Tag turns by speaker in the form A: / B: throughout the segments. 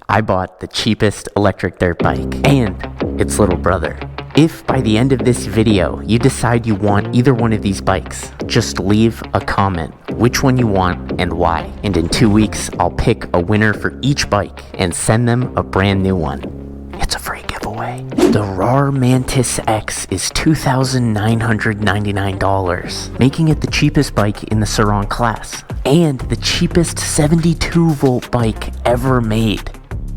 A: I bought the cheapest electric dirt bike and its little brother. If by the end of this video you decide you want either one of these bikes, just leave a comment which one you want and why. And in 2 weeks, I'll pick a winner for each bike and send them a brand new one. It's a free giveaway. The RAR Mantis X is $2,999, making it the cheapest bike in the Sur-Ron class and the cheapest 72-volt bike ever made.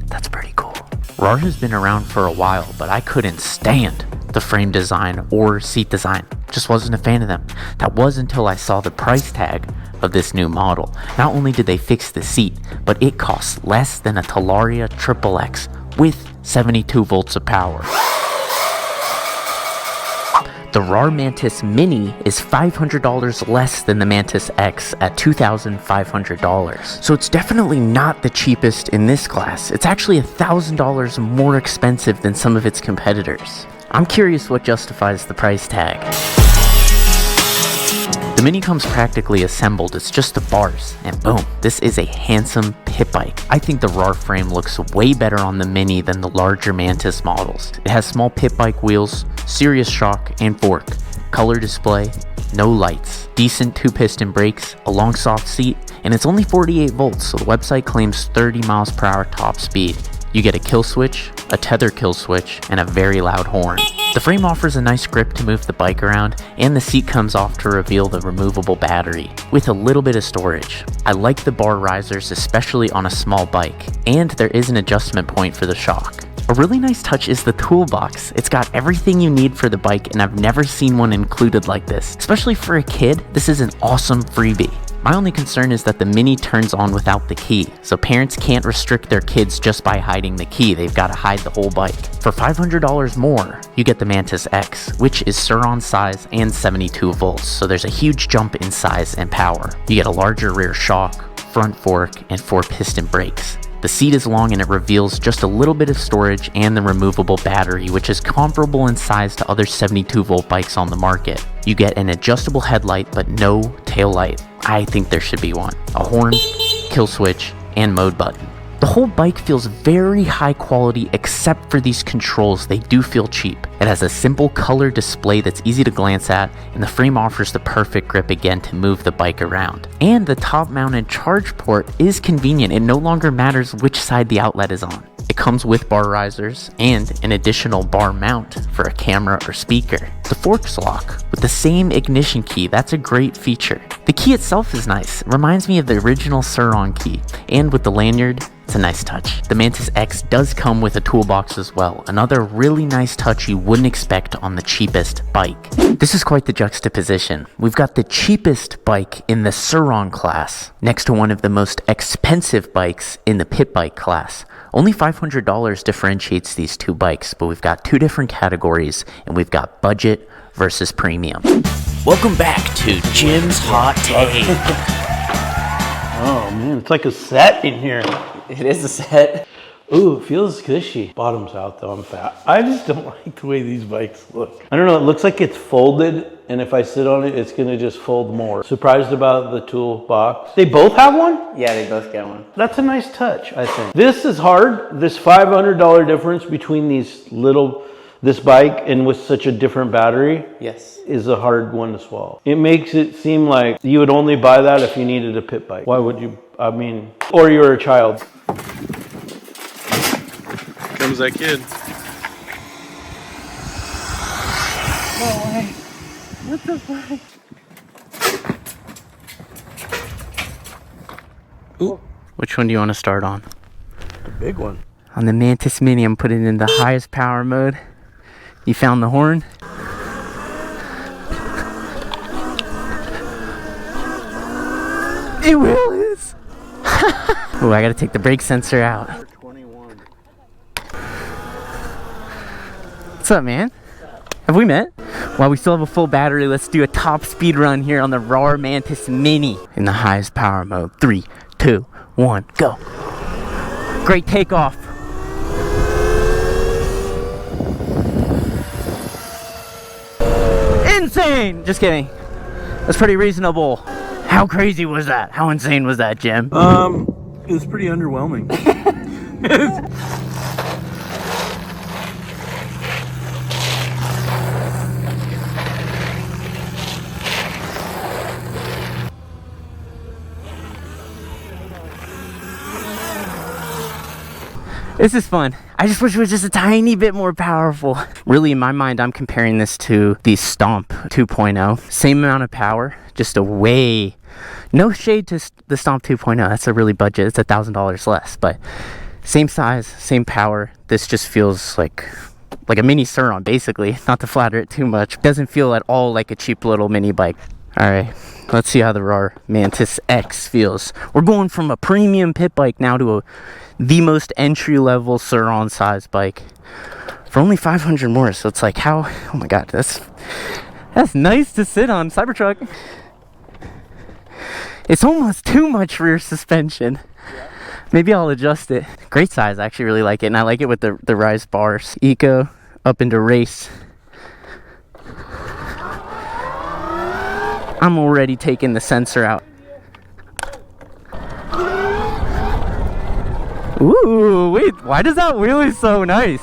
A: That's pretty cool. RAR has been around for a while, but I couldn't stand the frame design or seat design. Just wasn't a fan of them. That was until I saw the price tag of this new model. Not only did they fix the seat, but it costs less than a Talaria XXX with 72 volts of power. The RAR Mantis Mini is $500 less than the Mantis X at $2,500. So it's definitely not the cheapest in this class. It's actually $1,000 more expensive than some of its competitors. I'm curious what justifies the price tag. The Mini comes practically assembled, it's just the bars, and boom, this is a handsome pit bike. I think the RAR frame looks way better on the Mini than the larger Mantis models. It has small pit bike wheels, serious shock and fork, color display, no lights, decent 2-piston brakes, a long soft seat, and it's only 48 volts, so the website claims 30 miles per hour top speed. You get a kill switch, a tether kill switch, and a very loud horn. The frame offers a nice grip to move the bike around, and the seat comes off to reveal the removable battery, with a little bit of storage. I like the bar risers, especially on a small bike, and there is an adjustment point for the shock. A really nice touch is the toolbox. It's got everything you need for the bike, and I've never seen one included like this. Especially for a kid, this is an awesome freebie. My only concern is that the Mini turns on without the key, so parents can't restrict their kids just by hiding the key. They've got to hide the whole bike. For $500 more, you get the Mantis X, which is Sur-Ron size and 72 volts, so there's a huge jump in size and power. You get a larger rear shock, front fork, and 4-piston brakes. The seat is long and it reveals just a little bit of storage and the removable battery, which is comparable in size to other 72-volt bikes on the market. You get an adjustable headlight but no tail light. I think there should be one. A horn, kill switch, and mode button. The whole bike feels very high quality except for these controls. They do feel cheap. It has a simple color display that's easy to glance at, and the frame offers the perfect grip again to move the bike around. And the top mounted charge port is convenient. It no longer matters which side the outlet is on. It comes with bar risers and an additional bar mount for a camera or speaker. The forks lock with the same ignition key. That's a great feature. The key itself is nice. It reminds me of the original Sur-Ron key, and with the lanyard, it's a nice touch. The Mantis X does come with a toolbox as well, another really nice touch you wouldn't expect on the cheapest bike. This is quite the juxtaposition. We've got the cheapest bike in the Sur-Ron class next to one of the most expensive bikes in the pit bike class. Only $500 differentiates these two bikes, but we've got two different categories, and we've got budget versus premium. Welcome back to Jim's Hot Take.
B: Oh man, it's like a set in here.
A: It is a set.
B: Ooh, it feels cushy. Bottom's out though, I'm fat. I just don't like the way these bikes look. I don't know, it looks like it's folded, and if I sit on it, it's gonna just fold more. Surprised about the toolbox. They both have one?
C: Yeah, they both get one.
B: That's a nice touch, I think. This is hard. This $500 difference between this bike and with such a different battery,
C: Yes.
B: is a hard one to swallow. It makes it seem like you would only buy that if you needed a pit bike. Why would you? I mean, or you're a child.
D: Comes that kid.
B: No way. What the fuck?
A: Ooh. Which one do you want to start on?
B: The big one.
A: On the Mantis Mini, I'm putting it in the highest power mode. You found the horn? It will is. Oh, I gotta take the brake sensor out. What's up, man? Have we met? While we still have a full battery, let's do a top speed run here on the RAR Mantis Mini in the highest power mode. 3, 2, 1, go. Great takeoff. Insane! Just kidding. That's pretty reasonable. How crazy was that? How insane was that, Jim?
D: It was pretty underwhelming.
A: This is fun. I just wish it was just a tiny bit more powerful. Really, in my mind, I'm comparing this to the Stomp 2.0. Same amount of power, just a way... No shade to the Stomp 2.0. That's a really budget. It's $1,000 less, but same size, same power. This just feels like a mini Sur-Ron, basically. Not to flatter it too much. Doesn't feel at all like a cheap little mini bike. All right, let's see how the RAR Mantis X feels. We're going from a premium pit bike now to the most entry-level Sur-Ron size bike for only 500 more. So it's like, how? Oh my God, that's nice to sit on. Cybertruck. It's almost too much rear suspension. Maybe I'll adjust it. Great size. I actually really like it, and I like it with the rise bars. Eco up into race. I'm already taking the sensor out. Ooh, wait, why does that wheelie so nice?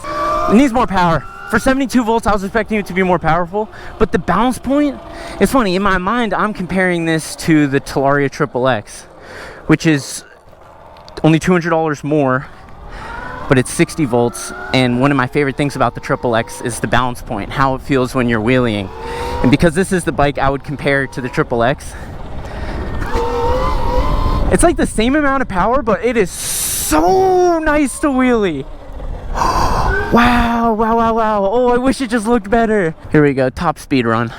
A: It needs more power. For 72 volts, I was expecting it to be more powerful, but the balance point, it's funny, in my mind, I'm comparing this to the Talaria XXX, which is only $200 more, but it's 60 volts, and one of my favorite things about the XXX is the balance point, how it feels when you're wheeling. And because this is the bike I would compare to the XXX, it's like the same amount of power, but it is so nice to wheelie. Wow, wow, wow, wow. Oh, I wish it just looked better. Here we go, top speed run.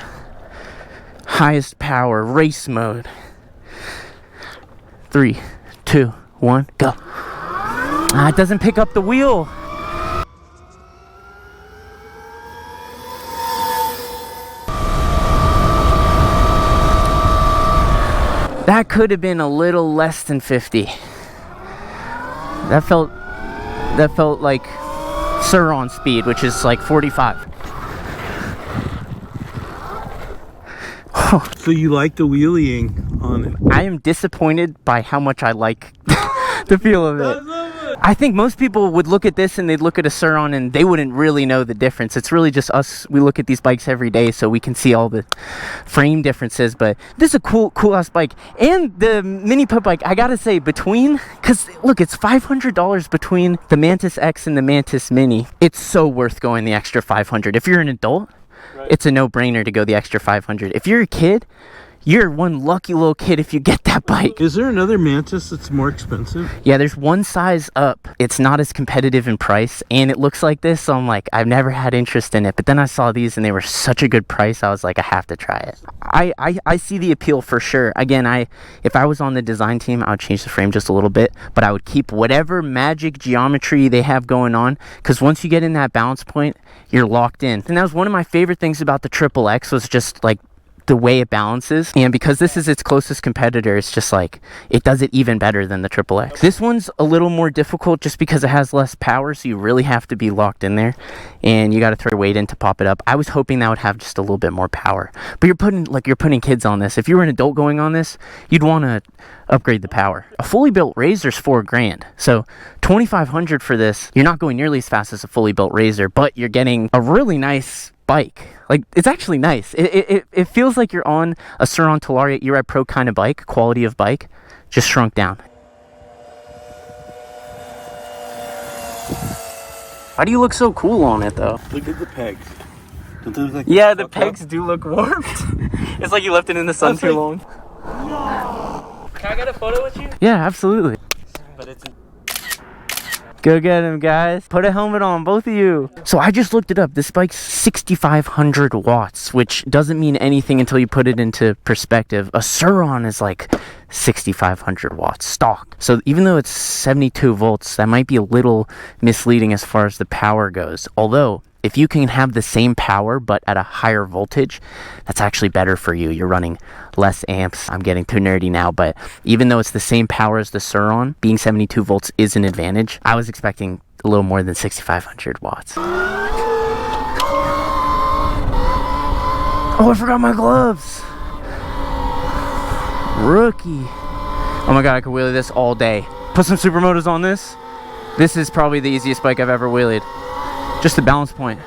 A: Highest power, race mode. 3, 2, 1, go. Ah, it doesn't pick up the wheel. That could have been a little less than 50. That felt like Sur-Ron speed, which is like 45.
B: So you like the wheeling on it?
A: I am disappointed by how much I like the feel of it. I think most people would look at this and they'd look at a Sur-Ron and they wouldn't really know the difference. It's really just us. We look at these bikes every day so we can see all the frame differences. But this is a cool ass bike. And the mini pit bike, I gotta say, because look, it's $500 between the Mantis X and the Mantis Mini. It's so worth going the extra $500. If you're an adult, right, it's a no-brainer to go the extra $500. If you're a kid, you're one lucky little kid if you get that bike.
B: Is there another Mantis that's more expensive?
A: Yeah, there's one size up. It's not as competitive in price, and it looks like this, so I'm like, I've never had interest in it. But then I saw these, and they were such a good price, I was like, I have to try it. I see the appeal for sure. Again, if I was on the design team, I would change the frame just a little bit, but I would keep whatever magic geometry they have going on, because once you get in that balance point, you're locked in. And that was one of my favorite things about the XXX, was just like the way it balances. And because this is its closest competitor, it's just like, it does it even better than the XXX. This one's a little more difficult just because it has less power, so you really have to be locked in there, and you got to throw your weight in to pop it up. I was hoping that would have just a little bit more power, but you're putting kids on this. If you were an adult going on this, you'd want to upgrade the power. A fully built RZR's $4,000, so $2,500 for this. You're not going nearly as fast as a fully built RZR, but you're getting a really nice bike. Like, it's actually nice. It feels like you're on a Sur-Ron Talaria E-Ride Pro kind of bike, quality of bike, just shrunk down. Why do you look so cool on it though?
B: Look at the pegs. Don't they look like
A: the pegs do look warped. It's like you left it in the sun too long. No. Can I get a photo with you? Yeah, absolutely. But it's go get him, guys. Put a helmet on, both of you. So I just looked it up. This bike's 6,500 watts, which doesn't mean anything until you put it into perspective. A Sur-Ron is like 6,500 watts stock. So even though it's 72 volts, that might be a little misleading as far as the power goes. Although, if you can have the same power but at a higher voltage, that's actually better for you. You're running less amps. I'm getting too nerdy now, but even though it's the same power as the Sur-Ron, being 72 volts is an advantage. I was expecting a little more than 6,500 watts. Oh, I forgot my gloves. Rookie. Oh my God, I could wheelie this all day. Put some supermotors on this. This is probably the easiest bike I've ever wheelied. Just the balance point.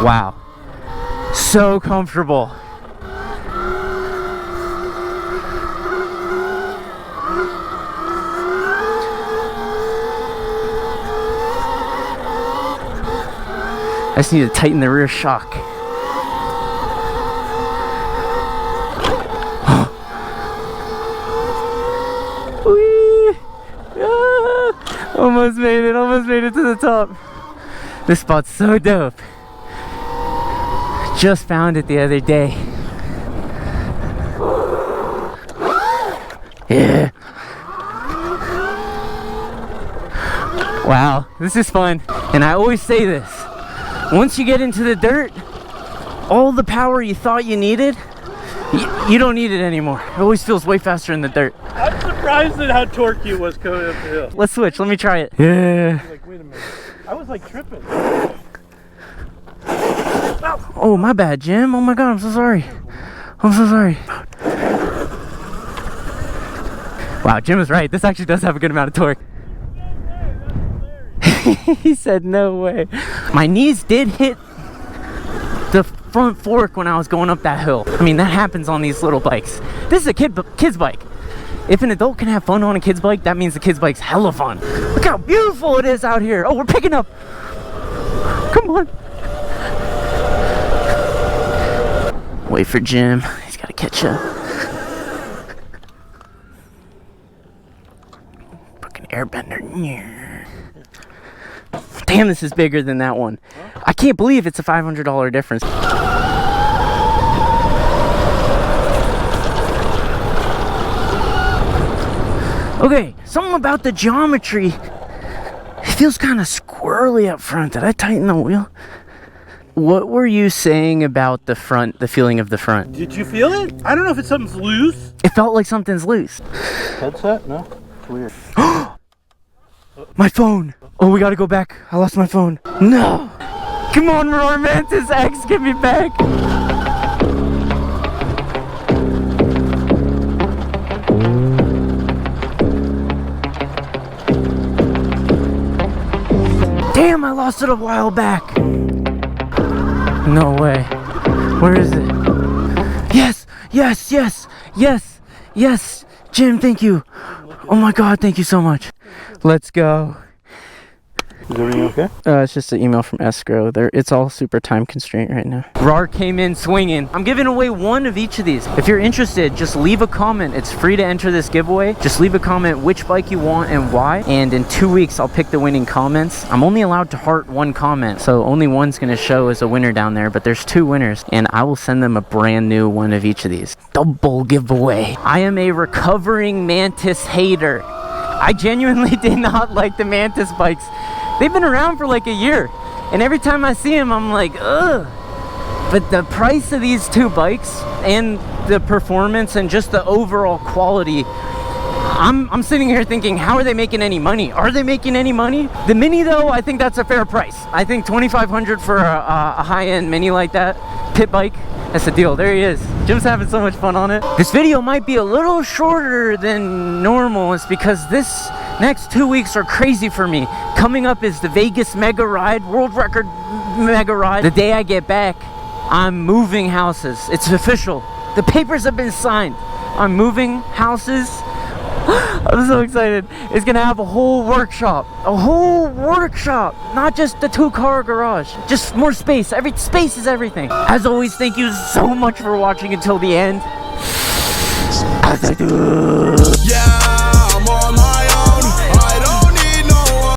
A: Wow. So comfortable. I just need to tighten the rear shock. Whee! Ah! Almost made it to the top. This spot's so dope. Just found it the other day. Yeah. Wow, this is fun. And I always say this. Once you get into the dirt, all the power you thought you needed, you don't need it anymore. It always feels way faster in the dirt.
C: I'm surprised at how torquey it was coming up the hill.
A: Let's switch. Let me try it. Yeah.
C: Like, wait a minute. I was like tripping.
A: Oh, my bad, Jim. Oh my God, I'm so sorry. I'm so sorry. Wow, Jim was right. This actually does have a good amount of torque. He said no way. My knees did hit the front fork when I was going up that hill. I mean, that happens on these little bikes. This is a kid's bike. If an adult can have fun on a kid's bike, that means the kid's bike's hella fun. Look how beautiful it is out here. Oh, we're picking up. Come on. Wait for Jim. He's got to catch up. Fucking airbender. Damn, this is bigger than that one. I can't believe it's a $500 difference. Okay, something about the geometry. It feels kind of squirrely up front. Did I tighten the wheel? What were you saying about the front, the feeling of the front?
C: Did you feel it? I don't know if it's something's loose.
A: It felt like something's loose.
C: Headset? No? It's weird.
A: My phone. Oh, we gotta go back. I lost my phone. No. Come on, Roar Mantis X, get me back. Damn, I lost it a while back. No way. Where is it? Yes, yes, yes, yes, yes. Jim, thank you. Oh my God, thank you so much. Let's go.
C: Is everything okay?
A: It's just an email from escrow. It's all super time constraint right now. RAR came in swinging. I'm giving away one of each of these. If you're interested, just leave a comment. It's free to enter this giveaway. Just leave a comment which bike you want and why. And in 2 weeks, I'll pick the winning comments. I'm only allowed to heart one comment, so only one's gonna show as a winner down there, but there's 2 winners, and I will send them a brand new one of each of these. Double giveaway. I am a recovering Mantis hater. I genuinely did not like the Mantis bikes. They've been around for like a year, and every time I see them, I'm like, ugh. But the price of these 2 bikes and the performance and just the overall quality, I'm sitting here thinking, how are they making any money? Are they making any money? The Mini, though, I think that's a fair price. I think $2,500 for a high-end Mini like that, pit bike, that's a deal. There he is. Jim's having so much fun on it. This video might be a little shorter than normal. It's because this next 2 weeks are crazy for me. Coming up is the Vegas Mega Ride, world record Mega Ride. The day I get back, I'm moving houses. It's official. The papers have been signed. I'm moving houses. I'm so excited. It's gonna have a whole workshop. A whole workshop. Not just the 2-car garage. Just more space. Space is everything. As always, thank you so much for watching until the end. As I do.
D: Yeah.